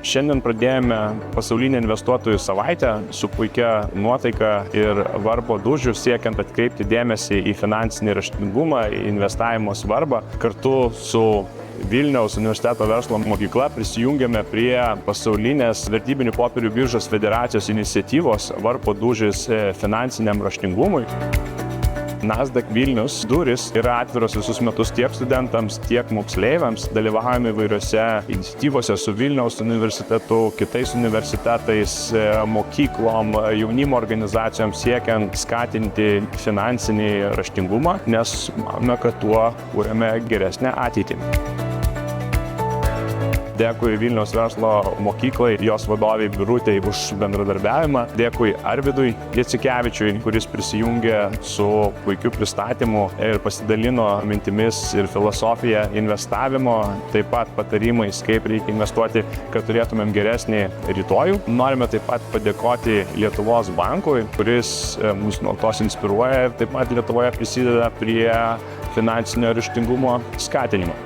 Šiandien pradėjome pasaulinę investuotojų savaitę su puikia nuotaika ir varpo dūžiu siekiant atkreipti dėmesį į finansinį raštingumą, į investavimo svarbą. Kartu su Vilniaus universiteto verslo mokykla prisijungėme prie pasaulinės vertybinių popierių biržos federacijos iniciatyvos Varpo dūžis finansiniam raštingumui. Nasdaq Vilnius durys yra atviros visus metus tiek studentams, tiek moksleiviams. Dalyvaujame įvairiose iniciatyvose su Vilniaus universitetu, kitais universitetais, mokyklom, jaunimo organizacijom siekiant skatinti finansinį raštingumą, nes manome, kad tuo kūrėme geresnę ateitį. Dėkui Vilniaus verslo mokyklai, jos vadovei Birutei už bendradarbiavimą. Dėkui Arvidui Jacikevičiui, kuris prisijungė su puikiu pristatymu ir pasidalino mintimis ir filosofija investavimo, taip pat patarimais, kaip reikia investuoti, kad turėtumėm geresnį rytojų. Norime taip pat padėkoti Lietuvos bankui, kuris mus nuolatos inspiruoja ir taip pat Lietuvoje prisideda prie finansinio raštingumo skatinimo.